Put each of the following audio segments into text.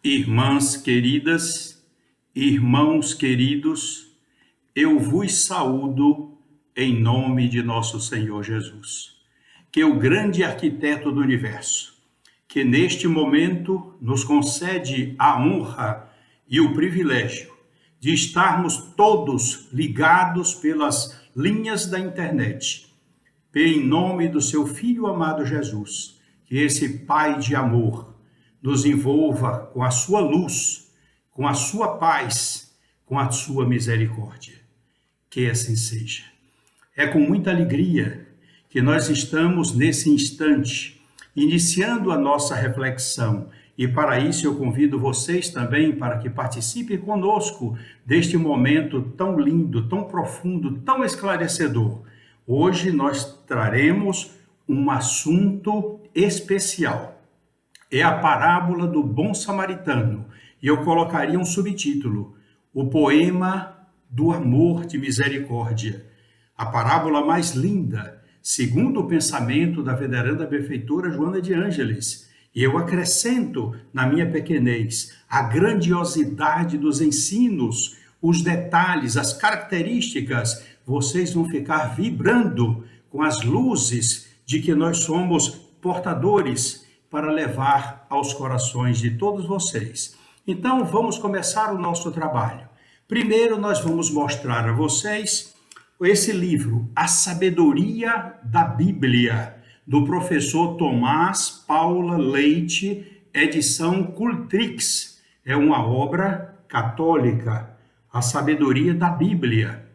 Irmãs queridas, irmãos queridos, eu vos saúdo em nome de nosso Senhor Jesus, que é o grande arquiteto do universo, que neste momento nos concede a honra e o privilégio de estarmos todos ligados pelas linhas da internet, em nome do seu Filho amado Jesus, que esse Pai de amor nos envolva com a sua luz, com a sua paz, com a sua misericórdia. Que assim seja. É com muita alegria que nós estamos nesse instante, iniciando a nossa reflexão. E para isso eu convido vocês também para que participem conosco deste momento tão lindo, tão profundo, tão esclarecedor. Hoje nós traremos um assunto especial. É a parábola do bom samaritano, e eu colocaria um subtítulo: o poema do amor de misericórdia. A parábola mais linda, segundo o pensamento da veneranda benfeitora Joana de Ângeles. E eu acrescento, na minha pequenez, a grandiosidade dos ensinos, os detalhes, as características. Vocês vão ficar vibrando com as luzes de que nós somos portadores para levar aos corações de todos vocês. Então, vamos começar o nosso trabalho. Primeiro, nós vamos mostrar a vocês esse livro, A Sabedoria da Bíblia, do professor Tomás Paula Leite, edição Cultrix. É uma obra católica, A Sabedoria da Bíblia.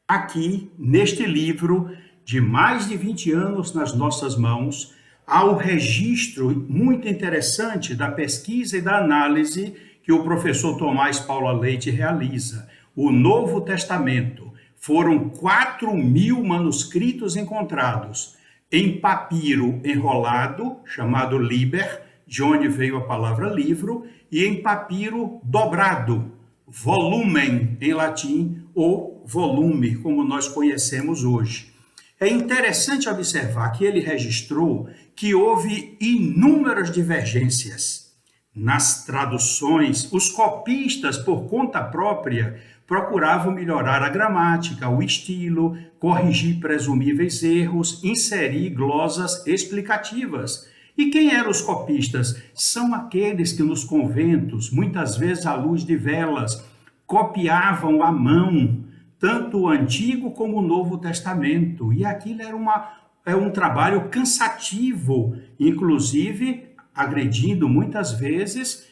Aqui, neste livro, de mais de 20 anos nas nossas mãos, há o registro muito interessante da pesquisa e da análise que o professor Tomás Paula Leite realiza. O Novo Testamento. Foram 4.000 manuscritos encontrados em papiro enrolado, chamado liber, de onde veio a palavra livro, e em papiro dobrado, volumen em latim, ou volume, como nós conhecemos hoje. É interessante observar que ele registrou que houve inúmeras divergências nas traduções. Os copistas, por conta própria, procuravam melhorar a gramática, o estilo, corrigir presumíveis erros, inserir glosas explicativas. E quem eram os copistas? São aqueles que nos conventos, muitas vezes à luz de velas, copiavam à mão tanto o Antigo como o Novo Testamento. E aquilo era um trabalho cansativo, inclusive agredindo muitas vezes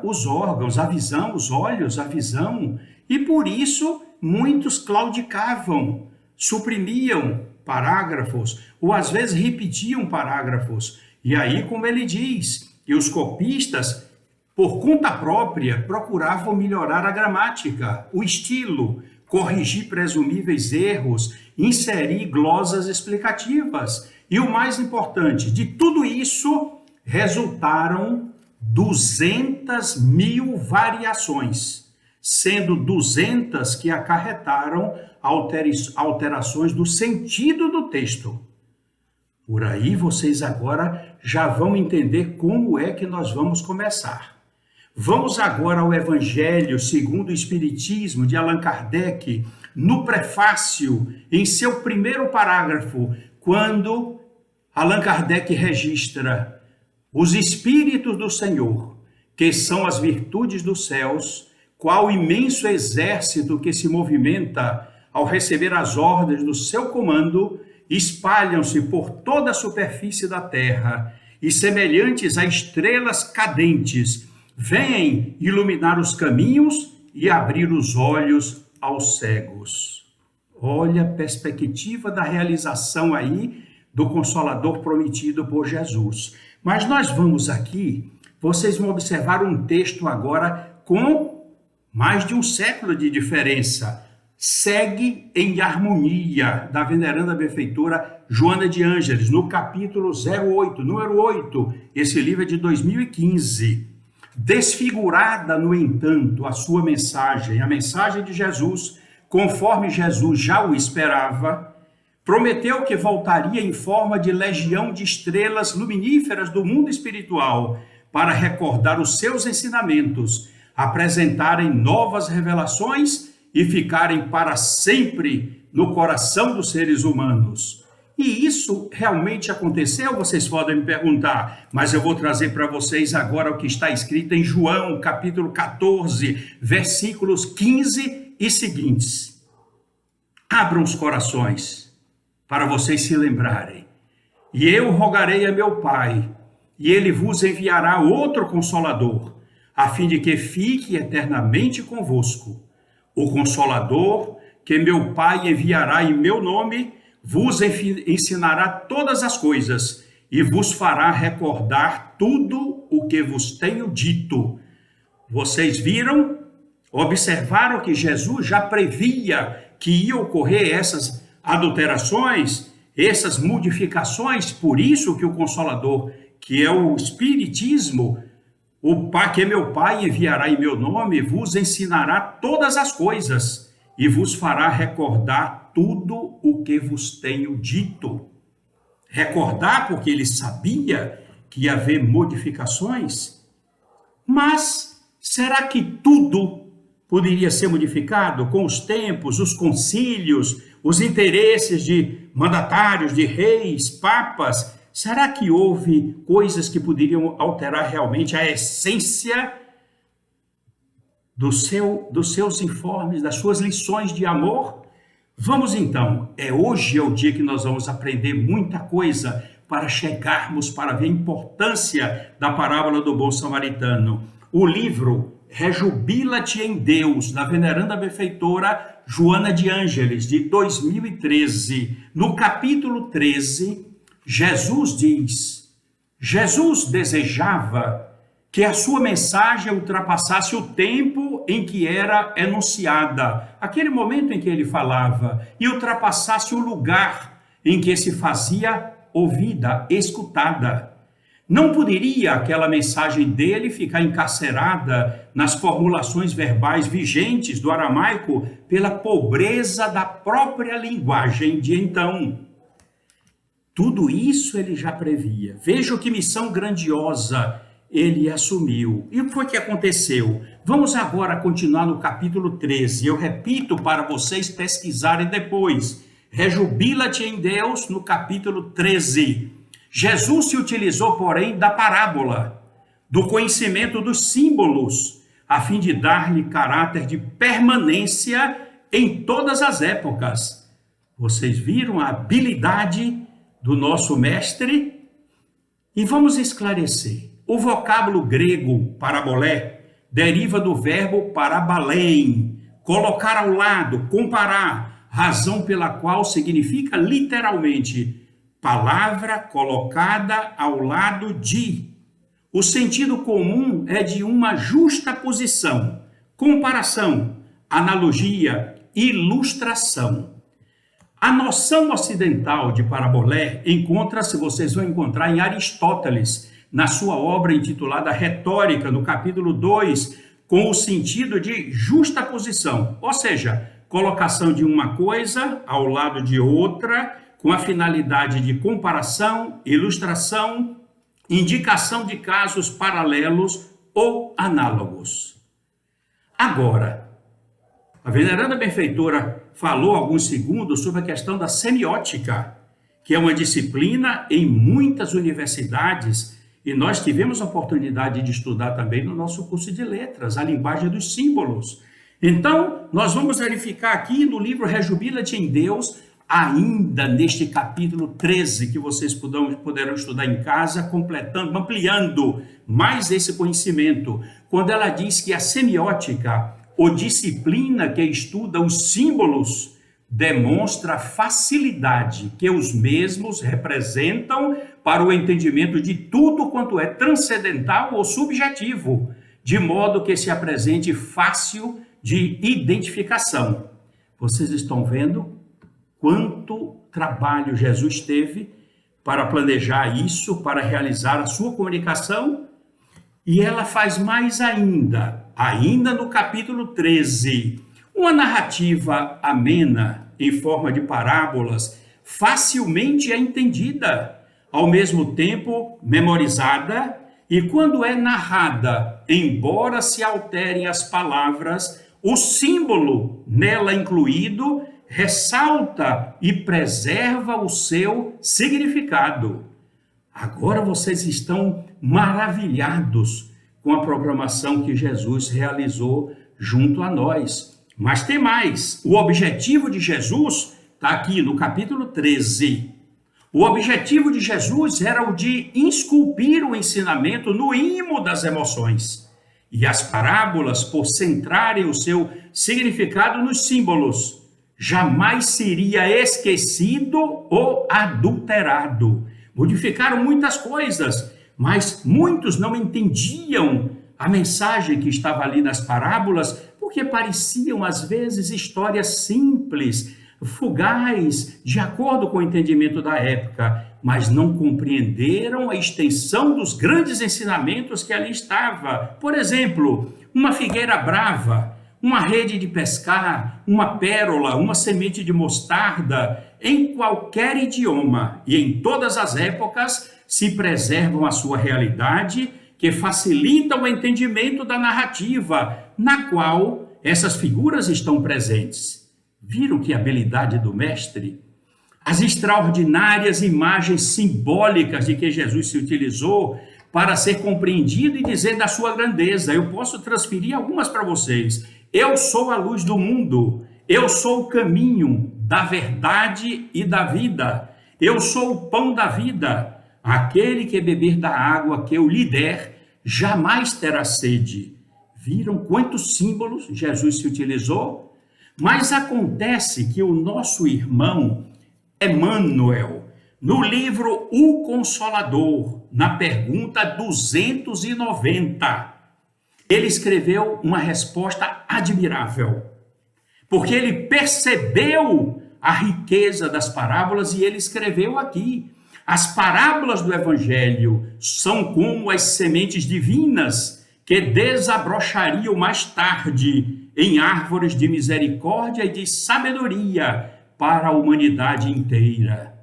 os órgãos, a visão, os olhos, a visão. E por isso muitos claudicavam, suprimiam parágrafos, ou às vezes repetiam parágrafos. E aí, como ele diz, que os copistas, por conta própria, procuravam melhorar a gramática, o estilo, corrigir presumíveis erros, inserir glosas explicativas. E o mais importante, de tudo isso, resultaram 200.000 variações, sendo 200 que acarretaram alterações do sentido do texto. Por aí vocês agora já vão entender como é que nós vamos começar. Vamos agora ao Evangelho segundo o Espiritismo de Allan Kardec, no prefácio, em seu primeiro parágrafo, quando Allan Kardec registra: os Espíritos do Senhor, que são as virtudes dos céus, qual imenso exército que se movimenta ao receber as ordens do seu comando, espalham-se por toda a superfície da terra e, semelhantes a estrelas cadentes, vêm iluminar os caminhos e abrir os olhos aos cegos. Olha a perspectiva da realização aí do Consolador prometido por Jesus. Mas nós vamos aqui, vocês vão observar um texto agora com mais de um século de diferença. Segue em harmonia, da veneranda benfeitora Joana de Ângeles, no capítulo 08, número 8. Esse livro é de 2015. Desfigurada, no entanto, a sua mensagem, a mensagem de Jesus, conforme Jesus já o esperava, prometeu que voltaria em forma de legião de estrelas luminíferas do mundo espiritual para recordar os seus ensinamentos, apresentarem novas revelações e ficarem para sempre no coração dos seres humanos. E isso realmente aconteceu? Vocês podem me perguntar, mas eu vou trazer para vocês agora o que está escrito em João, capítulo 14, versículos 15 e seguintes. Abram os corações para vocês se lembrarem. E eu rogarei a meu Pai, e ele vos enviará outro Consolador, a fim de que fique eternamente convosco. O Consolador, que meu Pai enviará em meu nome, vos ensinará todas as coisas e vos fará recordar tudo o que vos tenho dito. Vocês viram, observaram que Jesus já previa que ia ocorrer essas adulterações, essas modificações, por isso que o Consolador, que é o Espiritismo, o Pai, que meu Pai enviará em meu nome, vos ensinará todas as coisas e vos fará recordar tudo o que vos tenho dito. Recordar porque ele sabia que ia haver modificações. Mas será que tudo poderia ser modificado com os tempos, os concílios, os interesses de mandatários, de reis, papas? Será que houve coisas que poderiam alterar realmente a essência dos seus informes, das suas lições de amor? Vamos então, hoje é o dia que nós vamos aprender muita coisa para chegarmos para ver a importância da parábola do bom samaritano. O livro Rejubila-te em Deus, da veneranda benfeitora Joana de Ângeles, de 2013. No capítulo 13, Jesus desejava que a sua mensagem ultrapassasse o tempo em que era enunciada, aquele momento em que ele falava, e ultrapassasse o lugar em que se fazia ouvida, escutada. Não poderia aquela mensagem dele ficar encarcerada nas formulações verbais vigentes do aramaico pela pobreza da própria linguagem de então. Tudo isso ele já previa. Veja que missão grandiosa ele assumiu. E o que foi que aconteceu? Vamos agora continuar no capítulo 13. Eu repito para vocês pesquisarem depois. Rejubila-te em Deus, no capítulo 13. Jesus se utilizou, porém, da parábola, do conhecimento dos símbolos, a fim de dar-lhe caráter de permanência em todas as épocas. Vocês viram a habilidade do nosso mestre? E vamos esclarecer. O vocábulo grego parabolé deriva do verbo parabalém, colocar ao lado, comparar, razão pela qual significa literalmente palavra colocada ao lado de. O sentido comum é de uma justa posição, comparação, analogia, ilustração. A noção ocidental de parabolé encontra-se, vocês vão encontrar em Aristóteles, na sua obra intitulada Retórica, no capítulo 2, com o sentido de justaposição, ou seja, colocação de uma coisa ao lado de outra, com a finalidade de comparação, ilustração, indicação de casos paralelos ou análogos. Agora, a veneranda benfeitora falou alguns segundos sobre a questão da semiótica, que é uma disciplina em muitas universidades, e nós tivemos a oportunidade de estudar também no nosso curso de letras, a linguagem dos símbolos. Então, nós vamos verificar aqui no livro Rejubila-te em Deus, ainda neste capítulo 13, que vocês puderam estudar em casa, completando, ampliando mais esse conhecimento, quando ela diz que a semiótica, ou disciplina que estuda os símbolos, demonstra a facilidade que os mesmos representam para o entendimento de tudo quanto é transcendental ou subjetivo, de modo que se apresente fácil de identificação. Vocês estão vendo quanto trabalho Jesus teve para planejar isso, para realizar a sua comunicação? E ela faz mais ainda no capítulo 13, uma narrativa amena, em forma de parábolas, facilmente é entendida, ao mesmo tempo memorizada E quando é narrada, embora se alterem as palavras, o símbolo nela incluído ressalta e preserva o seu significado. Agora vocês estão maravilhados com a programação que Jesus realizou junto a nós. Mas tem mais. O objetivo de Jesus está aqui no capítulo 13. O objetivo de Jesus era o de esculpir o ensinamento no imo das emoções. E as parábolas, por centrarem o seu significado nos símbolos, jamais seria esquecido ou adulterado. Modificaram muitas coisas, mas muitos não entendiam a mensagem que estava ali nas parábolas, porque pareciam às vezes histórias simples, fugaz, de acordo com o entendimento da época, mas não compreenderam a extensão dos grandes ensinamentos que ali estava. Por exemplo, uma figueira brava, uma rede de pescar, uma pérola, uma semente de mostarda, em qualquer idioma e em todas as épocas se preservam a sua realidade, que facilita o entendimento da narrativa, na qual essas figuras estão presentes. Viram que habilidade do mestre? As extraordinárias imagens simbólicas de que Jesus se utilizou para ser compreendido e dizer da sua grandeza. Eu posso transferir algumas para vocês. Eu sou a luz do mundo. Eu sou o caminho da verdade e da vida. Eu sou o pão da vida. Aquele que beber da água que eu lhe der, jamais terá sede. Viram quantos símbolos Jesus se utilizou? Mas acontece que o nosso irmão Emmanuel, no livro O Consolador, na pergunta 290, ele escreveu uma resposta admirável, porque ele percebeu a riqueza das parábolas e ele escreveu aqui: as parábolas do Evangelho são como as sementes divinas que desabrochariam mais tarde em árvores de misericórdia e de sabedoria para a humanidade inteira.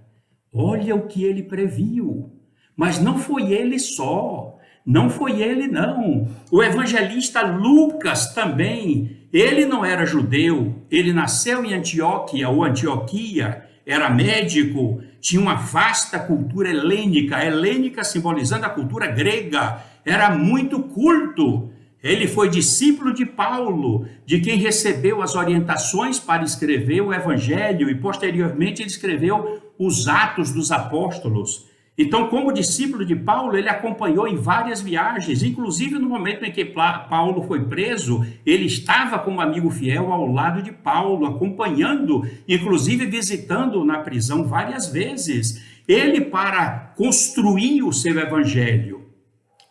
Olha o que ele previu. Mas não foi ele só. Não foi ele, não. O evangelista Lucas também. Ele não era judeu. Ele nasceu em Antioquia ou Antioquia. Era médico. Tinha uma vasta cultura helênica. Helênica simbolizando a cultura grega. Era muito culto. Ele foi discípulo de Paulo, de quem recebeu as orientações para escrever o Evangelho e, posteriormente, ele escreveu os Atos dos Apóstolos. Então, como discípulo de Paulo, ele acompanhou em várias viagens, inclusive no momento em que Paulo foi preso, ele estava como amigo fiel ao lado de Paulo, acompanhando, inclusive visitando-o na prisão várias vezes. Ele, para construir o seu Evangelho,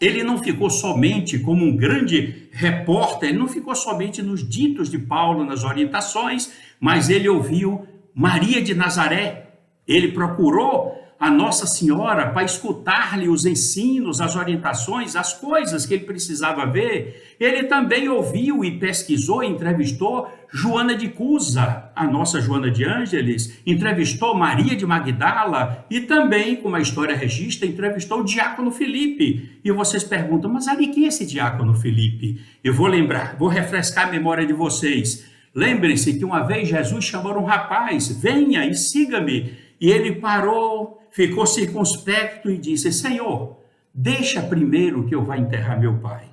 ele não ficou somente como um grande repórter, ele não ficou somente nos ditos de Paulo, nas orientações, mas ele ouviu Maria de Nazaré. Ele procurou a Nossa Senhora para escutar-lhe os ensinos, as orientações, as coisas que ele precisava ver. Ele também ouviu e pesquisou e entrevistou Joana de Cusa, a nossa Joana de Ângeles, entrevistou Maria de Magdala e também, como a história registra, entrevistou o diácono Filipe. E vocês perguntam, mas ali quem é esse diácono Filipe? Eu vou lembrar, vou refrescar a memória de vocês. Lembrem-se que uma vez Jesus chamou um rapaz, venha e siga-me. E ele parou, ficou circunspecto e disse, Senhor, deixa primeiro que eu vá enterrar meu pai.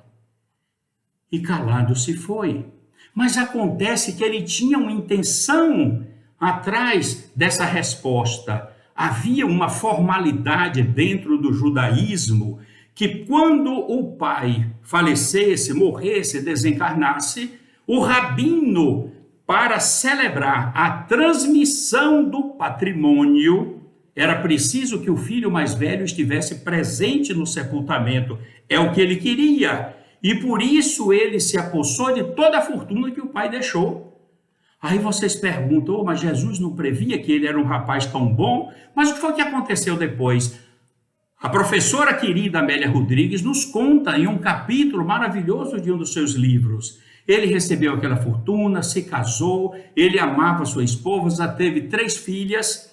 E calado se foi. Mas acontece que ele tinha uma intenção atrás dessa resposta. Havia uma formalidade dentro do judaísmo que quando o pai falecesse, morresse, desencarnasse, o rabino, para celebrar a transmissão do patrimônio, era preciso que o filho mais velho estivesse presente no sepultamento. É o que ele queria. E por isso ele se apossou de toda a fortuna que o pai deixou. Aí vocês perguntam, mas Jesus não previa que ele era um rapaz tão bom? Mas o que foi que aconteceu depois? A professora querida Amélia Rodrigues nos conta em um capítulo maravilhoso de um dos seus livros. Ele recebeu aquela fortuna, se casou, ele amava sua esposa, teve 3 filhas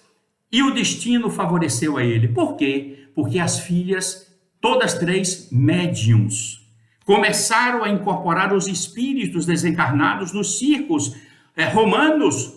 e o destino favoreceu a ele. Por quê? Porque as filhas todas três médiums. Começaram a incorporar os espíritos desencarnados nos circos romanos,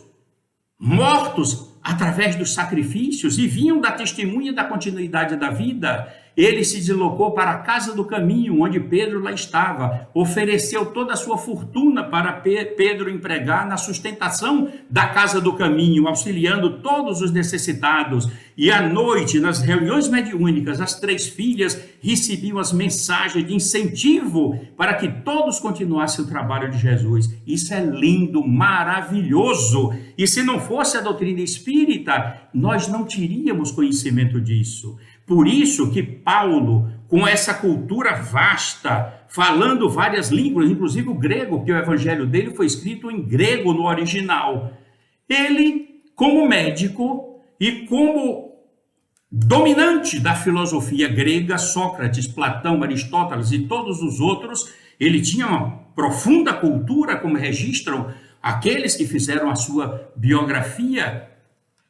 mortos através dos sacrifícios, e vinham da testemunha da continuidade da vida. Ele se deslocou para a casa do caminho, onde Pedro lá estava, ofereceu toda a sua fortuna para Pedro empregar na sustentação da casa do caminho, auxiliando todos os necessitados. E à noite, nas reuniões mediúnicas, as três filhas recebiam as mensagens de incentivo para que todos continuassem o trabalho de Jesus. Isso é lindo, maravilhoso. E se não fosse a doutrina espírita, nós não teríamos conhecimento disso. Por isso que Paulo, com essa cultura vasta, falando várias línguas, inclusive o grego, que o evangelho dele foi escrito em grego no original, ele, como médico e como dominante da filosofia grega, Sócrates, Platão, Aristóteles e todos os outros, ele tinha uma profunda cultura, como registram aqueles que fizeram a sua biografia.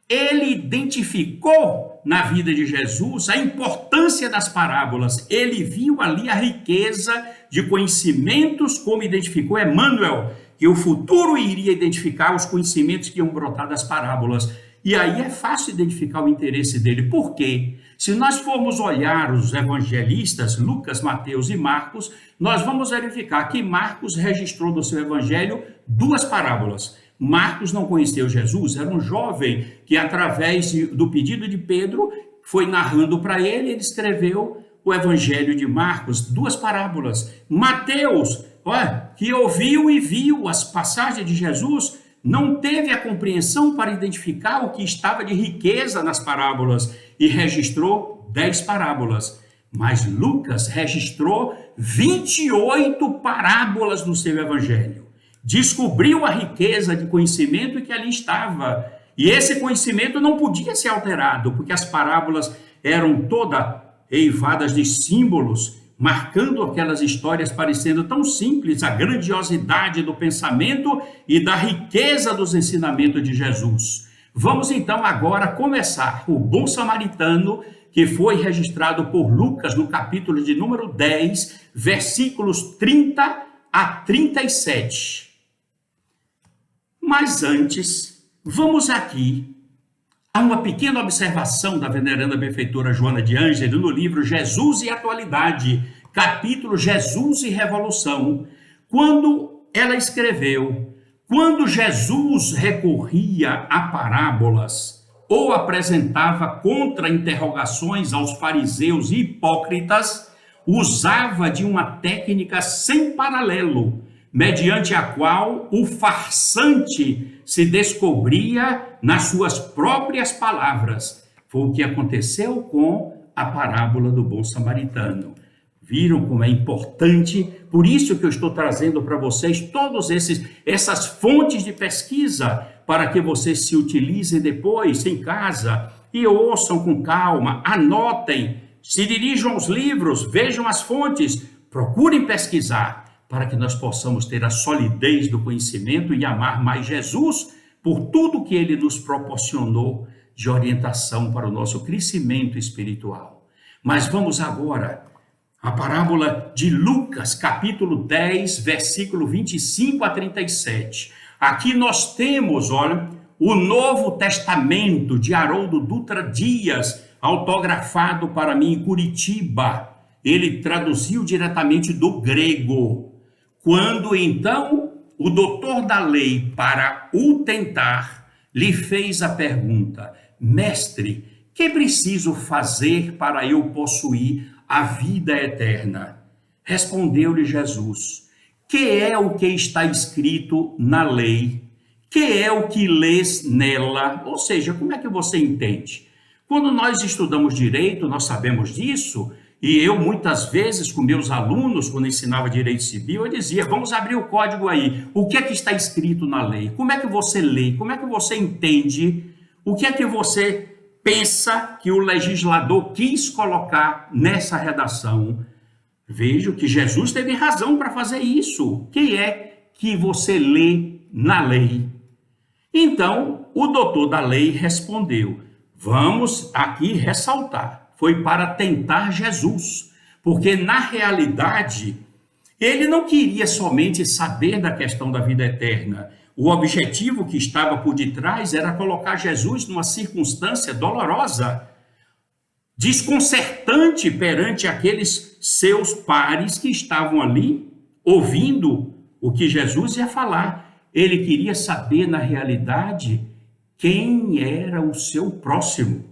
Ele identificou na vida de Jesus a importância das parábolas. Ele viu ali a riqueza de conhecimentos, como identificou Emmanuel, que o futuro iria identificar os conhecimentos que iam brotar das parábolas. E aí é fácil identificar o interesse dele. Por quê? Se nós formos olhar os evangelistas, Lucas, Mateus e Marcos, nós vamos verificar que Marcos registrou no seu evangelho 2 parábolas. Marcos não conheceu Jesus, era um jovem que, através do pedido de Pedro, foi narrando para ele, ele escreveu o Evangelho de Marcos, 2 parábolas. Mateus, que ouviu e viu as passagens de Jesus, não teve a compreensão para identificar o que estava de riqueza nas parábolas e registrou 10 parábolas. Mas Lucas registrou 28 parábolas no seu Evangelho. Descobriu a riqueza de conhecimento que ali estava. E esse conhecimento não podia ser alterado, porque as parábolas eram todas eivadas de símbolos, marcando aquelas histórias parecendo tão simples, a grandiosidade do pensamento e da riqueza dos ensinamentos de Jesus. Vamos então agora começar o Bom Samaritano, que foi registrado por Lucas no capítulo de número 10, versículos 30 a 37. Mas antes, vamos aqui a uma pequena observação da veneranda benfeitora Joana de Ângeles no livro Jesus e Atualidade, capítulo Jesus e Revolução, quando ela escreveu: quando Jesus recorria a parábolas ou apresentava contra-interrogações aos fariseus e hipócritas, usava de uma técnica sem paralelo, mediante a qual o farsante se descobria nas suas próprias palavras. Foi o que aconteceu com a parábola do bom samaritano. Viram como é importante? Por isso que eu estou trazendo para vocês todas essas fontes de pesquisa, para que vocês se utilizem depois em casa e ouçam com calma, anotem, se dirijam aos livros, vejam as fontes, procurem pesquisar, para que nós possamos ter a solidez do conhecimento e amar mais Jesus por tudo que ele nos proporcionou de orientação para o nosso crescimento espiritual. Mas vamos agora à parábola de Lucas, capítulo 10, versículo 25 a 37. Aqui nós temos, olha, o Novo Testamento de Haroldo Dutra Dias, autografado para mim em Curitiba. Ele traduziu diretamente do grego. Quando então o doutor da lei, para o tentar, lhe fez a pergunta: mestre, que preciso fazer para eu possuir a vida eterna? Respondeu-lhe Jesus: que é o que está escrito na lei? Que é o que lês nela? Ou seja, como é que você entende? Quando nós estudamos direito, nós sabemos disso. E eu, muitas vezes, com meus alunos, quando ensinava direito civil, eu dizia: vamos abrir o código aí. O que é que está escrito na lei? Como é que você lê? Como é que você entende? O que é que você pensa que o legislador quis colocar nessa redação? Vejo que Jesus teve razão para fazer isso. O que é que você lê na lei? Então, o doutor da lei respondeu: vamos aqui ressaltar. Foi para tentar Jesus, porque na realidade ele não queria somente saber da questão da vida eterna. O objetivo que estava por detrás era colocar Jesus numa circunstância dolorosa, desconcertante perante aqueles seus pares que estavam ali ouvindo o que Jesus ia falar. Ele queria saber, na realidade, quem era o seu próximo.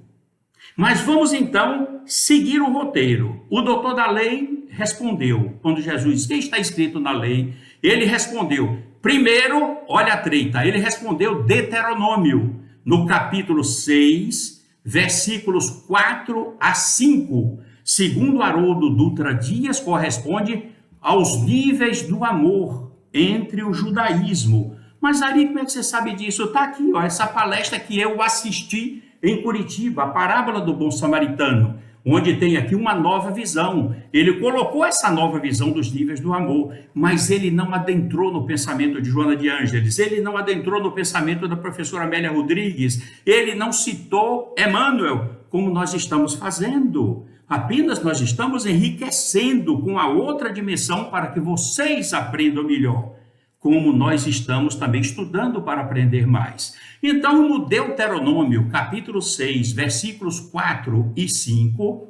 Mas vamos então seguir o roteiro. O doutor da lei respondeu, quando Jesus disse: "Quem está escrito na lei?" Ele respondeu, primeiro, olha a treta, ele respondeu Deuteronômio, no capítulo 6, versículos 4 a 5. Segundo Haroldo Dutra Dias, corresponde aos níveis do amor entre o judaísmo. Mas Ari, como é que você sabe disso? Está aqui, ó, essa palestra que eu assisti em Curitiba, a parábola do bom samaritano, onde tem aqui uma nova visão. Ele colocou essa nova visão dos níveis do amor, mas ele não adentrou no pensamento de Joana de Ângeles, ele não adentrou no pensamento da professora Amélia Rodrigues, ele não citou Emmanuel, como nós estamos fazendo. Apenas nós estamos enriquecendo com a outra dimensão para que vocês aprendam melhor, como nós estamos também estudando para aprender mais. Então, no Deuteronômio, capítulo 6, versículos 4 e 5,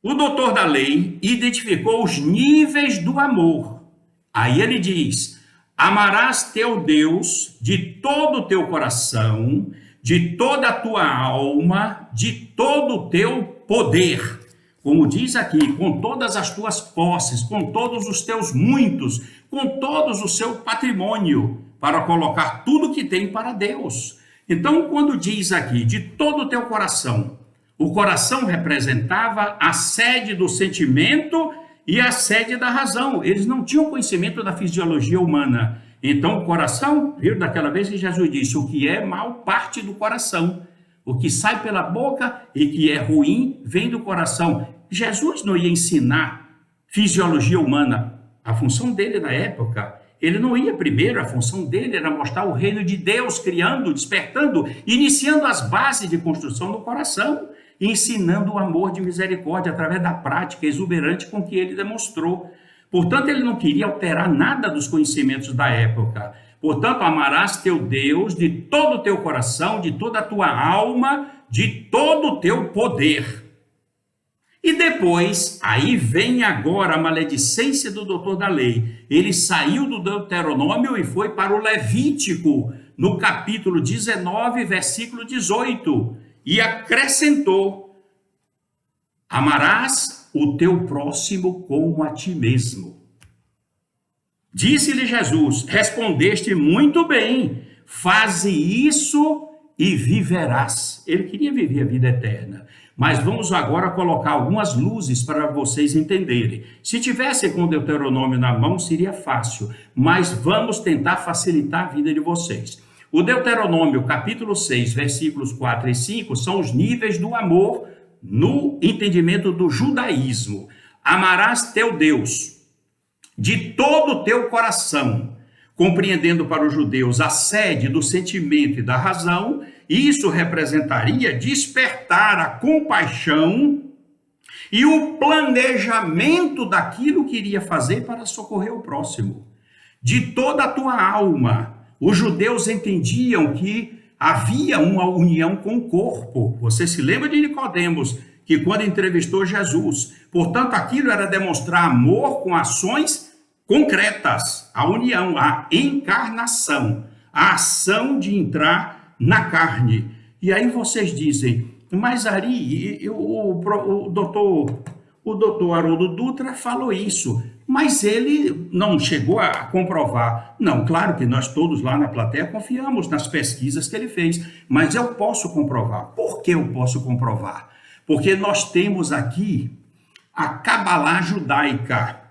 o doutor da lei identificou os níveis do amor. Aí ele diz: amarás teu Deus de todo o teu coração, de toda a tua alma, de todo o teu poder. Como diz aqui, com todas as tuas posses, com todos os teus muitos, com todos o seu patrimônio, para colocar tudo que tem para Deus. Então, quando diz aqui, de todo o teu coração, o coração representava a sede do sentimento e a sede da razão. Eles não tinham conhecimento da fisiologia humana. Então, o coração, viu daquela vez que Jesus disse, o que é mal parte do coração. O que sai pela boca e que é ruim vem do coração. Jesus não ia ensinar fisiologia humana. A função dele na época, ele não ia primeiro, a função dele era mostrar o reino de Deus, criando, despertando, iniciando as bases de construção do coração, ensinando o amor de misericórdia através da prática exuberante com que ele demonstrou. Portanto, ele não queria alterar nada dos conhecimentos da época. Portanto, amarás teu Deus de todo o teu coração, de toda a tua alma, de todo o teu poder. E depois, aí vem agora a maledicência do doutor da lei. Ele saiu do Deuteronômio e foi para o Levítico, no capítulo 19, versículo 18, e acrescentou: amarás o teu próximo como a ti mesmo. Disse-lhe Jesus: respondeste muito bem, faze isso e viverás. Ele queria viver a vida eterna. Mas vamos agora colocar algumas luzes para vocês entenderem. Se tivesse com o Deuteronômio na mão, seria fácil, mas vamos tentar facilitar a vida de vocês. O Deuteronômio, capítulo 6, versículos 4 e 5, são os níveis do amor no entendimento do judaísmo. Amarás teu Deus de todo o teu coração, compreendendo para os judeus a sede do sentimento e da razão. Isso representaria despertar a compaixão e o planejamento daquilo que iria fazer para socorrer o próximo. De toda a tua alma, os judeus entendiam que havia uma união com o corpo. Você se lembra de Nicodemos, que quando entrevistou Jesus, portanto, aquilo era demonstrar amor com ações concretas, a união, a encarnação, a ação de entrar na carne. E aí vocês dizem: mas Ari, o doutor Haroldo Dutra falou isso, mas ele não chegou a comprovar. Não, claro que nós todos lá na plateia confiamos nas pesquisas que ele fez, mas eu posso comprovar. Por que eu posso comprovar? Porque nós temos aqui a Cabalá judaica.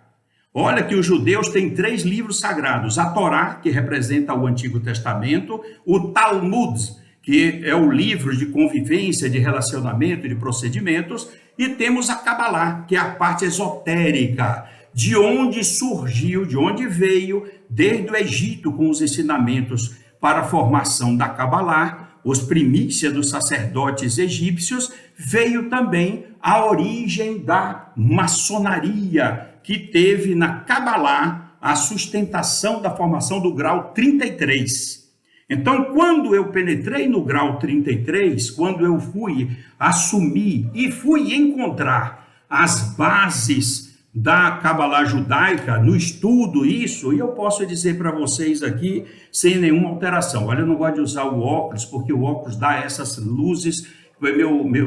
Olha que os judeus têm 3 livros sagrados: a Torá, que representa o Antigo Testamento, o Talmud, que é o livro de convivência, de relacionamento, de procedimentos, e temos a Cabalá, que é a parte esotérica, de onde surgiu, de onde veio, desde o Egito, com os ensinamentos para a formação da Cabalá, os primícias dos sacerdotes egípcios, veio também a origem da maçonaria, que teve na Cabalá a sustentação da formação do grau 33. Então, quando eu penetrei no grau 33, quando eu fui assumir e fui encontrar as bases da Cabalá judaica, no estudo isso, e eu posso dizer para vocês aqui, sem nenhuma alteração. Olha, eu não gosto de usar o óculos, porque o óculos dá essas luzes,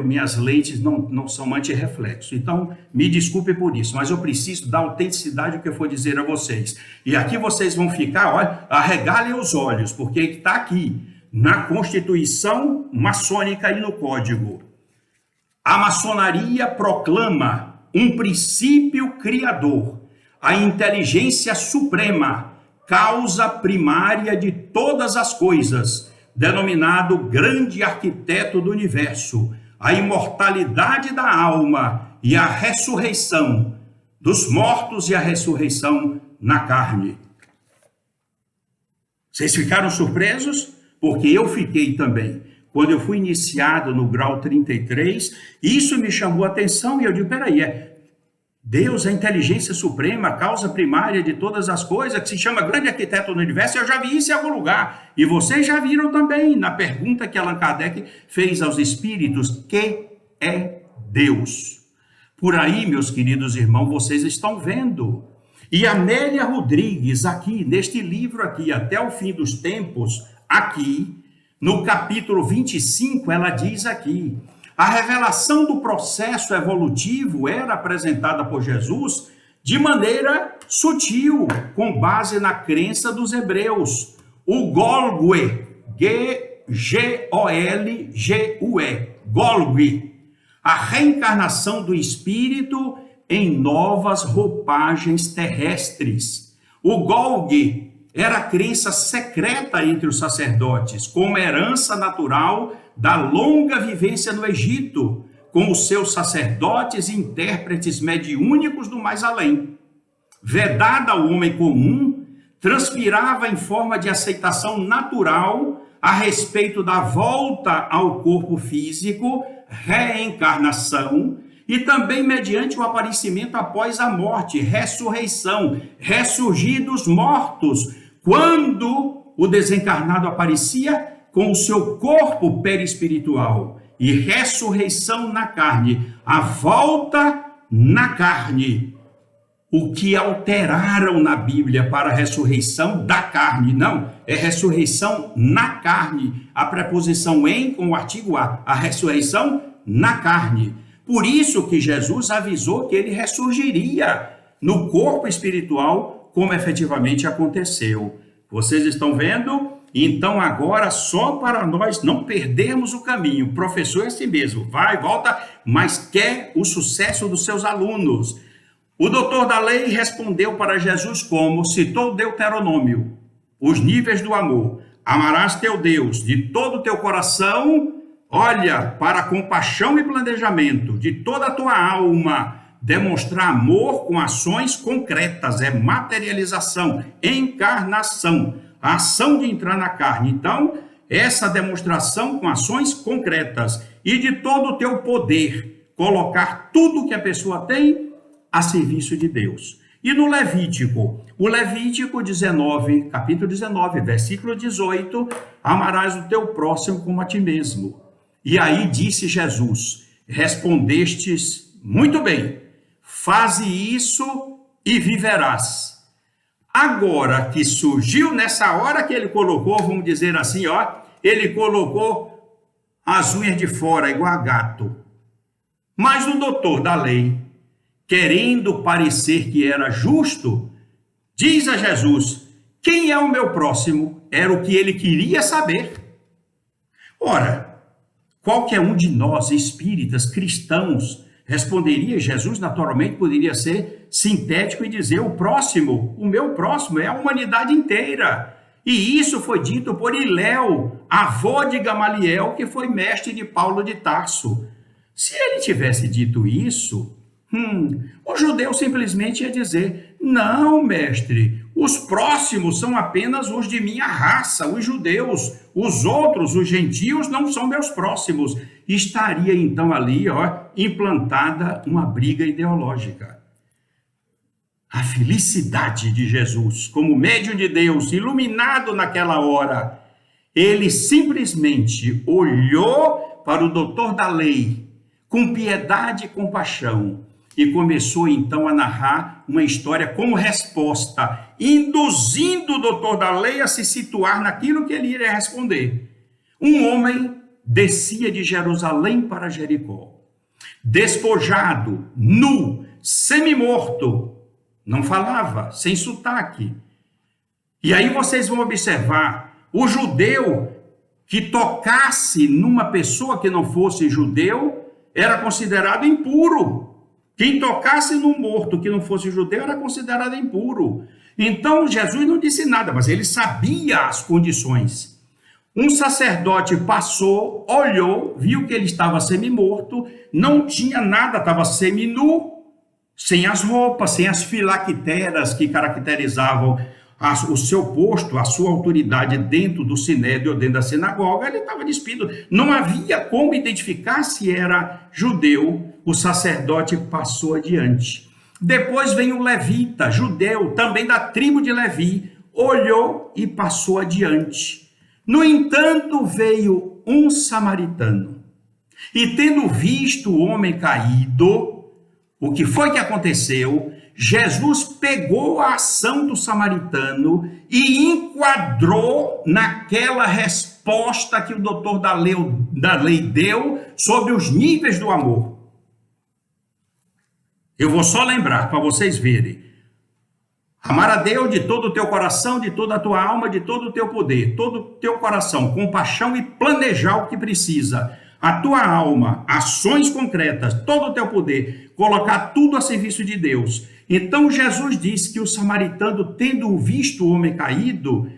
minhas lentes não são anti-reflexo. Então, me desculpe por isso, mas eu preciso da autenticidade do que eu for dizer a vocês. E aqui vocês vão ficar, olha, arregalem os olhos, porque está aqui, na Constituição Maçônica e no Código. A maçonaria proclama um princípio criador, a inteligência suprema, causa primária de todas as coisas, denominado grande arquiteto do universo, a imortalidade da alma e a ressurreição dos mortos e a ressurreição na carne. Vocês ficaram surpresos? Porque eu fiquei também. Quando eu fui iniciado no grau 33, isso me chamou a atenção e eu digo, peraí, Deus é a inteligência suprema, a causa primária de todas as coisas, que se chama grande arquiteto do universo, eu já vi isso em algum lugar. E vocês já viram também na pergunta que Allan Kardec fez aos espíritos, que é Deus? Por aí, meus queridos irmãos, vocês estão vendo. E Amélia Rodrigues, aqui, neste livro aqui, Até o Fim dos Tempos, aqui, no capítulo 25, ela diz aqui, a revelação do processo evolutivo era apresentada por Jesus de maneira sutil, com base na crença dos hebreus. O Golgue, G-O-L-G-U-E, Golgue, a reencarnação do espírito em novas roupagens terrestres. O Golgue era a crença secreta entre os sacerdotes, como herança natural da longa vivência no Egito, com os seus sacerdotes e intérpretes mediúnicos do mais além. Vedada ao homem comum, transpirava em forma de aceitação natural a respeito da volta ao corpo físico, reencarnação, e também mediante o aparecimento após a morte, ressurreição, ressurgir dos mortos, quando o desencarnado aparecia com o seu corpo perispiritual, e ressurreição na carne, a volta na carne. O que alteraram na Bíblia para a ressurreição da carne, não, é ressurreição na carne, a preposição em com o artigo a ressurreição na carne. Por isso que Jesus avisou que ele ressurgiria no corpo espiritual, como efetivamente aconteceu. Vocês estão vendo? Então agora, só para nós não perdermos o caminho, o professor é assim mesmo, vai, volta, mas quer o sucesso dos seus alunos. O doutor da lei respondeu para Jesus como citou Deuteronômio, os níveis do amor. Amarás teu Deus de todo o teu coração, olha, para compaixão e planejamento, de toda a tua alma, demonstrar amor com ações concretas, é materialização, encarnação, a ação de entrar na carne. Então, essa demonstração com ações concretas e de todo o teu poder, colocar tudo que a pessoa tem a serviço de Deus. E no Levítico, o Levítico 19, capítulo 19, versículo 18, amarás o teu próximo como a ti mesmo. E aí disse Jesus, respondestes muito bem, faze isso e viverás. Agora que surgiu nessa hora que ele colocou, vamos dizer assim, ó, ele colocou as unhas de fora igual a gato. Mas o doutor da lei, querendo parecer que era justo, diz a Jesus, quem é o meu próximo? Era o que ele queria saber. Ora, qualquer um de nós, espíritas, cristãos, responderia, Jesus naturalmente poderia ser sintético e dizer, o meu próximo é a humanidade inteira. E isso foi dito por Iléu, avô de Gamaliel, que foi mestre de Paulo de Tarso. Se ele tivesse dito isso, o judeu simplesmente ia dizer, não, mestre, os próximos são apenas os de minha raça, os judeus, os outros, os gentios, não são meus próximos. Estaria então ali, implantada uma briga ideológica. A felicidade de Jesus, como médium de Deus, iluminado naquela hora, ele simplesmente olhou para o doutor da lei com piedade e compaixão e começou então a narrar uma história como resposta, induzindo o doutor da lei a se situar naquilo que ele iria responder. Um homem descia de Jerusalém para Jericó, despojado, nu, semi-morto, não falava, sem sotaque. E aí vocês vão observar, o judeu que tocasse numa pessoa que não fosse judeu era considerado impuro. Quem tocasse num morto que não fosse judeu era considerado impuro. Então Jesus não disse nada, mas ele sabia as condições. Um sacerdote passou, olhou, viu que ele estava semi-morto, não tinha nada, estava semi-nu, sem as roupas, sem as filacteras que caracterizavam o seu posto, a sua autoridade dentro do sinédrio, dentro da sinagoga, ele estava despido. Não havia como identificar se era judeu. O sacerdote passou adiante. Depois vem o levita, judeu, também da tribo de Levi, olhou e passou adiante. No entanto, veio um samaritano. E tendo visto o homem caído, o que foi que aconteceu? Jesus pegou a ação do samaritano e enquadrou naquela resposta que o doutor da lei deu sobre os níveis do amor. Eu vou só lembrar para vocês verem. Amar a Deus de todo o teu coração, de toda a tua alma, de todo o teu poder, todo o teu coração, compaixão e planejar o que precisa. A tua alma, ações concretas, todo o teu poder, colocar tudo a serviço de Deus. Então Jesus disse que o samaritano, tendo visto o homem caído,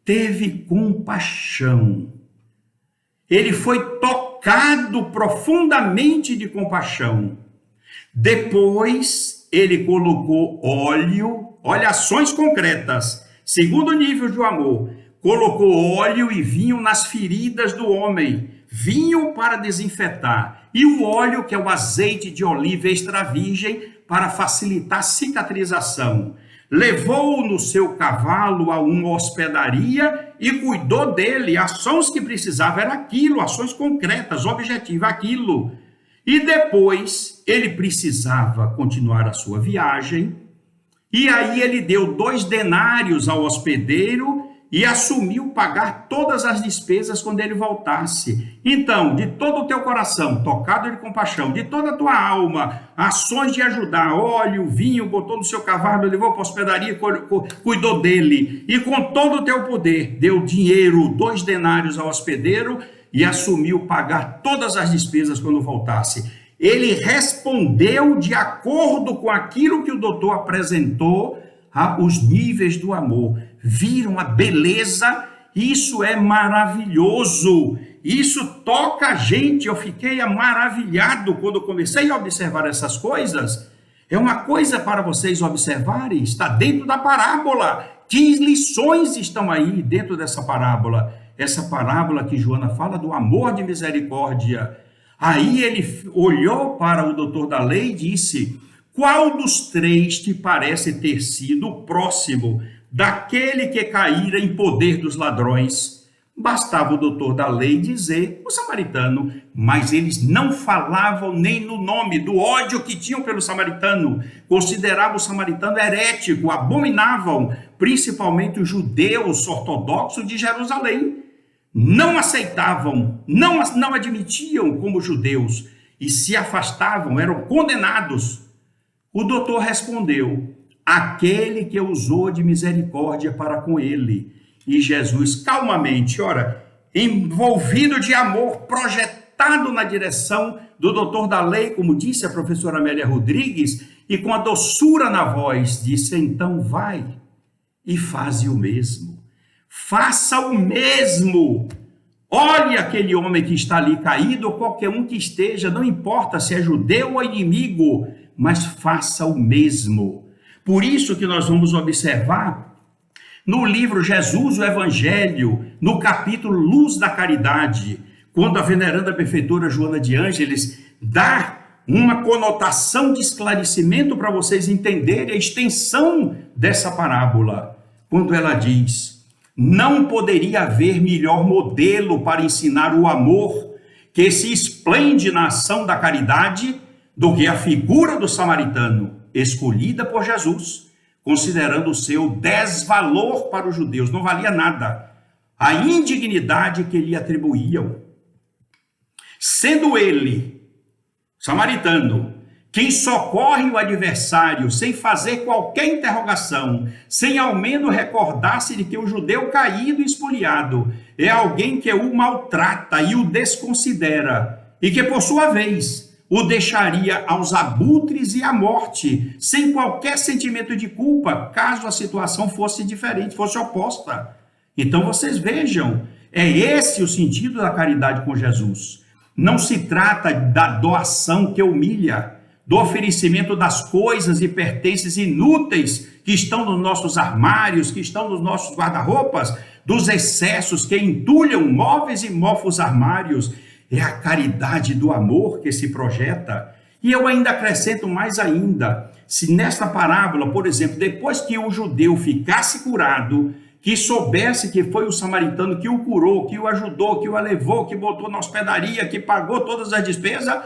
teve compaixão. Ele foi tocado profundamente de compaixão. Depois ele colocou óleo, olha, ações concretas, segundo nível do amor, colocou óleo e vinho nas feridas do homem, vinho para desinfetar, e o óleo, que é o azeite de oliva extra virgem, para facilitar a cicatrização. Levou-o no seu cavalo a uma hospedaria e cuidou dele. Ações que precisava era aquilo, ações concretas, objetivas, aquilo. E depois ele precisava continuar a sua viagem, e aí ele deu 2 denários ao hospedeiro e assumiu pagar todas as despesas quando ele voltasse. Então, de todo o teu coração, tocado de compaixão, de toda a tua alma, ações de ajudar, óleo, vinho, botou no seu cavalo, levou para a hospedaria, cuidou dele, e com todo o teu poder, deu dinheiro, 2 denários ao hospedeiro, e assumiu pagar todas as despesas quando voltasse. Ele respondeu de acordo com aquilo que o doutor apresentou, os níveis do amor. Viram a beleza? Isso é maravilhoso. Isso toca a gente. Eu fiquei maravilhado quando comecei a observar essas coisas. É uma coisa para vocês observarem. Está dentro da parábola. Que lições estão aí dentro dessa parábola? Essa parábola que Joana fala do amor de misericórdia. Aí ele olhou para o doutor da lei e disse: qual dos 3 te parece ter sido o próximo daquele que caíra em poder dos ladrões? Bastava o doutor da lei dizer: o samaritano. Mas eles não falavam nem no nome do ódio que tinham pelo samaritano. Consideravam o samaritano herético, abominavam, principalmente os judeus ortodoxos de Jerusalém. Não aceitavam, não admitiam como judeus e se afastavam, eram condenados. O doutor respondeu: aquele que usou de misericórdia para com ele. E Jesus, calmamente, envolvido de amor, projetado na direção do doutor da lei, como disse a professora Amélia Rodrigues, e com a doçura na voz, disse: então vai e faze o mesmo. Faça o mesmo. Olhe aquele homem que está ali caído, ou qualquer um que esteja, não importa se é judeu ou inimigo, mas faça o mesmo. Por isso que nós vamos observar No livro Jesus, o Evangelho, no capítulo Luz da Caridade, quando a veneranda benfeitora Joana de Ângeles dá uma conotação de esclarecimento para vocês entenderem a extensão dessa parábola, quando ela diz: não poderia haver melhor modelo para ensinar o amor que se esplende na ação da caridade do que a figura do samaritano, escolhida por Jesus, considerando o seu desvalor para os judeus. Não valia nada a indignidade que lhe atribuíam. Sendo ele, samaritano, quem socorre o adversário sem fazer qualquer interrogação, sem ao menos recordar-se de que o judeu caído e espoliado é alguém que o maltrata e o desconsidera, e que, por sua vez, o deixaria aos abutres e à morte, sem qualquer sentimento de culpa, caso a situação fosse diferente, fosse oposta. Então vocês vejam, é esse o sentido da caridade com Jesus. Não se trata da doação que humilha, do oferecimento das coisas e pertences inúteis que estão nos nossos armários, que estão nos nossos guarda-roupas, dos excessos que entulham móveis e mofos armários. É a caridade do amor que se projeta. E eu ainda acrescento mais ainda, se nesta parábola, por exemplo, depois que o judeu ficasse curado, que soubesse que foi o samaritano que o curou, que o ajudou, que o levou, que botou na hospedaria, que pagou todas as despesas,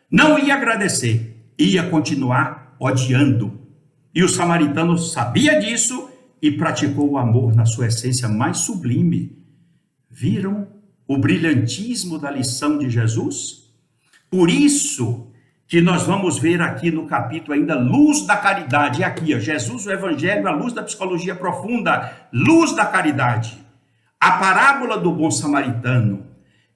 não ia agradecer, ia continuar odiando. E o samaritano sabia disso e praticou o amor na sua essência mais sublime. Viram o brilhantismo da lição de Jesus? Por isso que nós vamos ver aqui no capítulo ainda Luz da Caridade. Aqui, ó, Jesus, o Evangelho, a luz da psicologia profunda, Luz da Caridade. A parábola do bom samaritano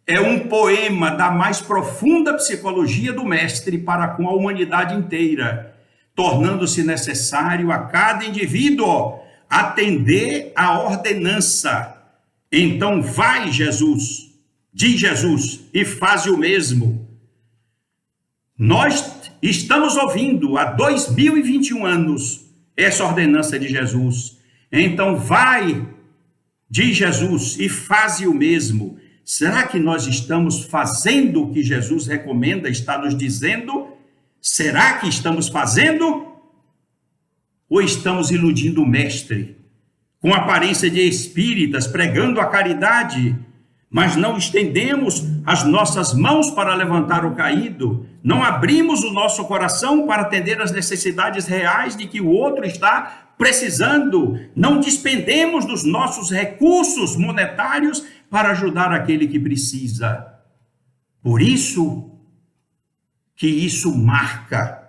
é um poema da mais profunda psicologia do Mestre para com a humanidade inteira, tornando-se necessário a cada indivíduo atender à ordenança. Então vai, Jesus, diz Jesus, e faz o mesmo. Nós estamos ouvindo há 2021 anos essa ordenança de Jesus. Então vai, diz Jesus, e faz o mesmo. Será que nós estamos fazendo o que Jesus recomenda, está nos dizendo? Será que estamos fazendo? Ou estamos iludindo o Mestre, com aparência de espíritas, pregando a caridade, mas não estendemos as nossas mãos para levantar o caído, não abrimos o nosso coração para atender às necessidades reais de que o outro está precisando, não despendemos dos nossos recursos monetários para ajudar aquele que precisa. Por isso que isso marca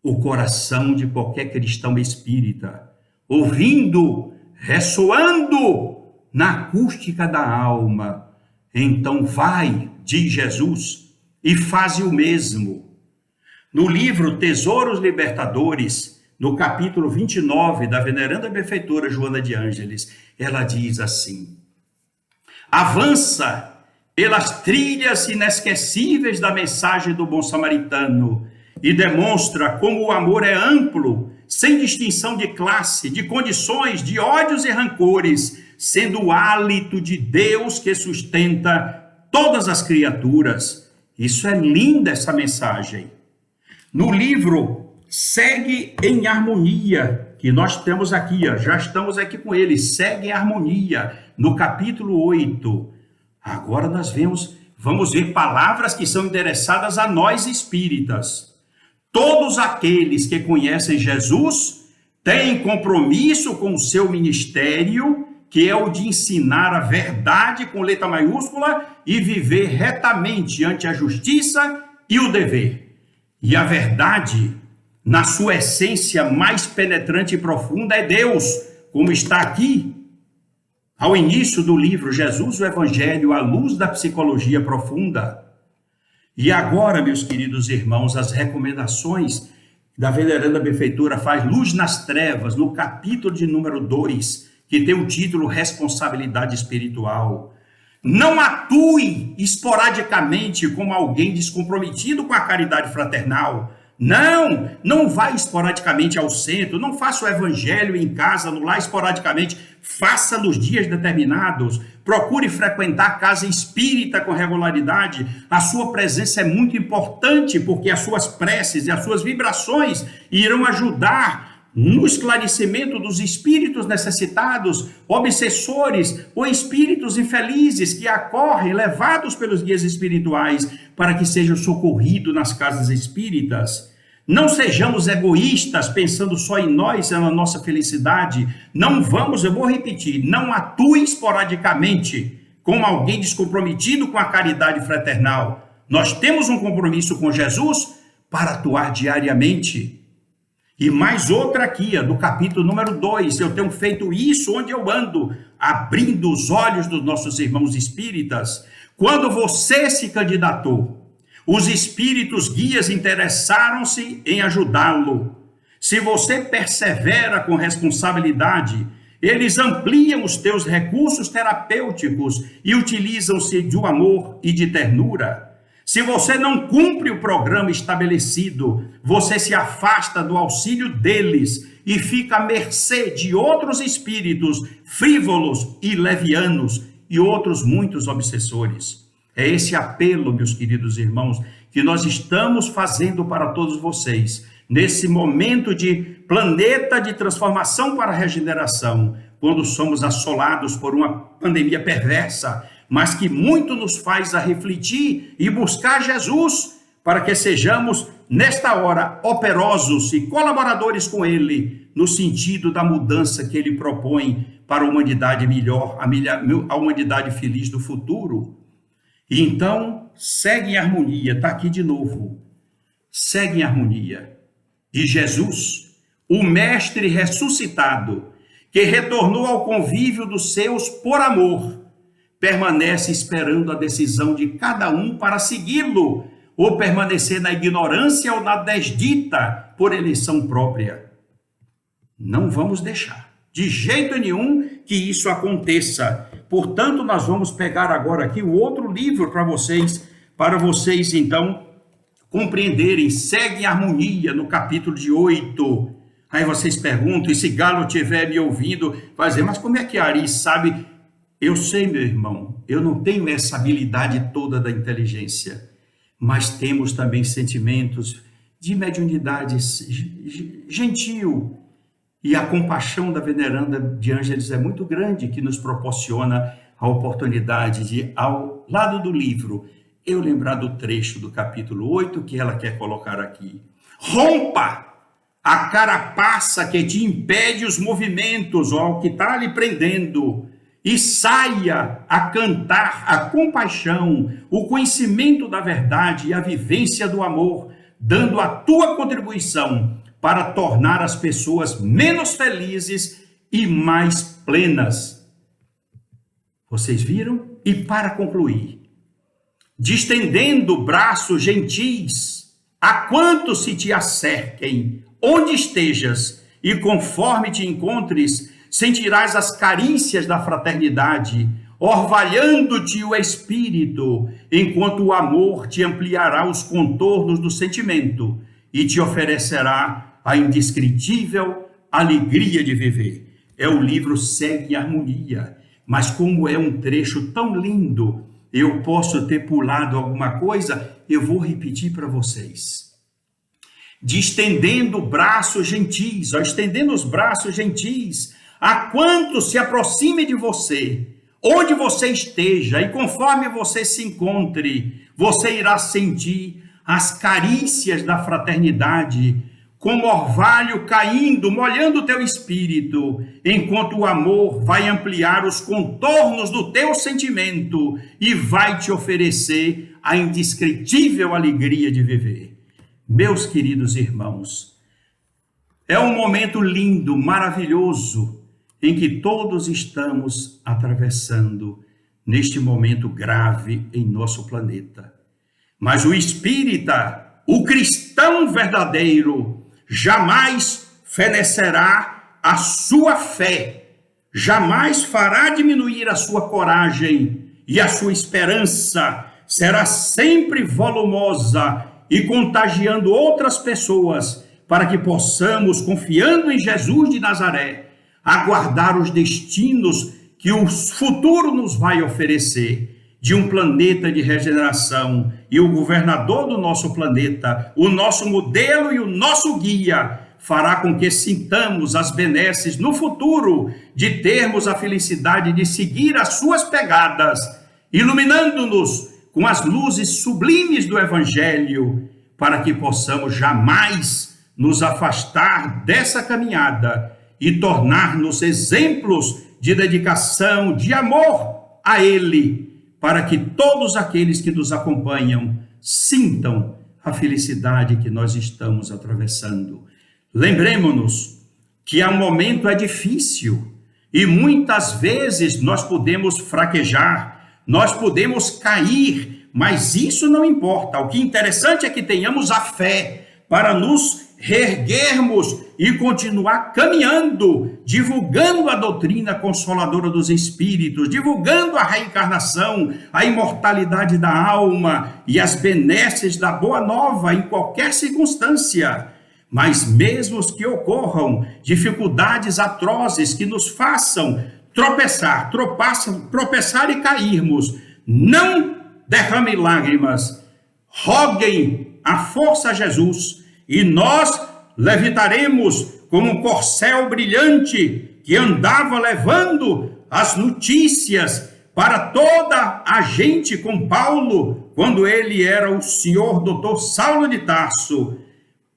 o coração de qualquer cristão espírita, ouvindo, ressoando na acústica da alma. Então vai, diz Jesus, e faz o mesmo. No livro Tesouros Libertadores, no capítulo 29 da veneranda benfeitora Joana de Ângeles, ela diz assim: avança pelas trilhas inesquecíveis da mensagem do bom samaritano e demonstra como o amor é amplo, sem distinção de classe, de condições, de ódios e rancores, sendo o hálito de Deus que sustenta todas as criaturas. Isso é linda, essa mensagem. No livro Segue em Harmonia, que nós temos aqui, ó, já estamos aqui com ele, Segue em Harmonia, no capítulo 8. Agora nós vamos ver palavras que são endereçadas a nós espíritas. Todos aqueles que conhecem Jesus têm compromisso com o seu ministério, que é o de ensinar a verdade com letra maiúscula e viver retamente ante a justiça e o dever. E a verdade, na sua essência mais penetrante e profunda, é Deus, como está aqui ao início do livro Jesus, o Evangelho, a luz da psicologia profunda. E agora, meus queridos irmãos, as recomendações da veneranda benfeitora faz Luz nas Trevas, no capítulo de número 2, que tem o título Responsabilidade Espiritual. Não atue esporadicamente como alguém descomprometido com a caridade fraternal. Não vá esporadicamente ao centro, não faça o evangelho em casa, no lar esporadicamente, faça nos dias determinados, procure frequentar a casa espírita com regularidade. A sua presença é muito importante, porque as suas preces e as suas vibrações irão ajudar no esclarecimento dos espíritos necessitados, obsessores ou espíritos infelizes que acorrem, levados pelos guias espirituais, para que sejam socorridos nas casas espíritas. Não sejamos egoístas, pensando só em nós e na nossa felicidade. Eu vou repetir, não atue esporadicamente como alguém descomprometido com a caridade fraternal. Nós temos um compromisso com Jesus para atuar diariamente. E mais outra aqui, do capítulo número 2, eu tenho feito isso onde eu ando, abrindo os olhos dos nossos irmãos espíritas. Quando você se candidatou, os espíritos guias interessaram-se em ajudá-lo. Se você persevera com responsabilidade, eles ampliam os teus recursos terapêuticos e utilizam-se do amor e de ternura. Se você não cumpre o programa estabelecido, você se afasta do auxílio deles e fica à mercê de outros espíritos frívolos e levianos e outros muitos obsessores. É esse apelo, meus queridos irmãos, que nós estamos fazendo para todos vocês, nesse momento de planeta de transformação para a regeneração, quando somos assolados por uma pandemia perversa, mas que muito nos faz a refletir e buscar Jesus, para que sejamos, nesta hora, operosos e colaboradores com Ele, no sentido da mudança que Ele propõe para a humanidade melhor, a humanidade feliz do futuro. E então, segue em harmonia, está aqui de novo, segue em harmonia. E Jesus, o Mestre ressuscitado, que retornou ao convívio dos seus por amor, permanece esperando a decisão de cada um para segui-lo, ou permanecer na ignorância ou na desdita por eleição própria. Não vamos deixar, de jeito nenhum, que isso aconteça. Portanto, nós vamos pegar agora aqui o outro livro para vocês então compreenderem. Segue em harmonia no capítulo de 8. Aí vocês perguntam, e se Galo estiver me ouvindo, vai dizer, mas como é que Ari sabe? Eu sei, meu irmão, eu não tenho essa habilidade toda da inteligência, mas temos também sentimentos de mediunidade gentil. E a compaixão da veneranda de Ângeles é muito grande, que nos proporciona a oportunidade de, ao lado do livro, eu lembrar do trecho do capítulo 8 que ela quer colocar aqui. Rompa a carapaça que te impede os movimentos, ou que está lhe prendendo, e saia a cantar a compaixão, o conhecimento da verdade e a vivência do amor, dando a tua contribuição para tornar as pessoas menos felizes e mais plenas. Vocês viram? E para concluir, distendendo braços gentis, a quantos se te acerquem, onde estejas, e conforme te encontres, sentirás as carícias da fraternidade, orvalhando-te o espírito, enquanto o amor te ampliará os contornos do sentimento e te oferecerá a indescritível alegria de viver. É o livro Segue em Harmonia, mas como é um trecho tão lindo, eu posso ter pulado alguma coisa, eu vou repetir para vocês. De estendendo braços gentis, estendendo os braços gentis, a quantos se aproxime de você, onde você esteja, e conforme você se encontre, você irá sentir as carícias da fraternidade, como orvalho caindo, molhando o teu espírito, enquanto o amor vai ampliar os contornos do teu sentimento e vai te oferecer a indescritível alegria de viver. Meus queridos irmãos, é um momento lindo, maravilhoso, em que todos estamos atravessando neste momento grave em nosso planeta. Mas o espírita, o cristão verdadeiro, jamais fenecerá a sua fé, jamais fará diminuir a sua coragem, e a sua esperança será sempre volumosa e contagiando outras pessoas, para que possamos, confiando em Jesus de Nazaré, aguardar os destinos que o futuro nos vai oferecer, de um planeta de regeneração, e o governador do nosso planeta, o nosso modelo e o nosso guia, fará com que sintamos as benesses no futuro de termos a felicidade de seguir as suas pegadas, iluminando-nos com as luzes sublimes do Evangelho, para que possamos jamais nos afastar dessa caminhada e tornar-nos exemplos de dedicação, de amor a Ele, para que todos aqueles que nos acompanham sintam a felicidade que nós estamos atravessando. Lembremos-nos que o momento é difícil e muitas vezes nós podemos fraquejar, nós podemos cair, mas isso não importa. O que é interessante é que tenhamos a fé para nos reerguermos e continuar caminhando, divulgando a doutrina consoladora dos espíritos, divulgando a reencarnação, a imortalidade da alma e as benesses da boa nova em qualquer circunstância. Mas mesmo que ocorram dificuldades atrozes que nos façam tropeçar e cairmos, não derramem lágrimas, roguem a força a Jesus, e nós levitaremos como um corcel brilhante que andava levando as notícias para toda a gente com Paulo, quando ele era o senhor doutor Saulo de Tarso,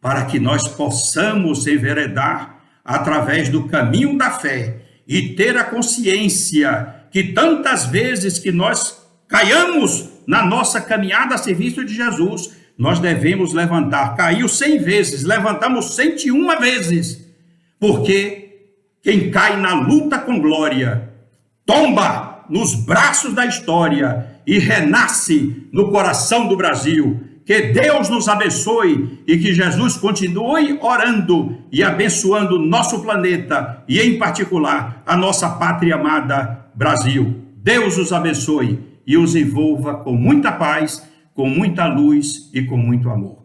para que nós possamos enveredar através do caminho da fé e ter a consciência que tantas vezes que nós caiamos na nossa caminhada a serviço de Jesus, nós devemos levantar. Caiu 100 vezes, levantamos 101 vezes, porque quem cai na luta com glória, tomba nos braços da história e renasce no coração do Brasil. Que Deus nos abençoe e que Jesus continue orando e abençoando o nosso planeta e, em particular, a nossa pátria amada Brasil. Deus os abençoe e os envolva com muita paz, com muita luz e com muito amor.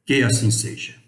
Que assim seja.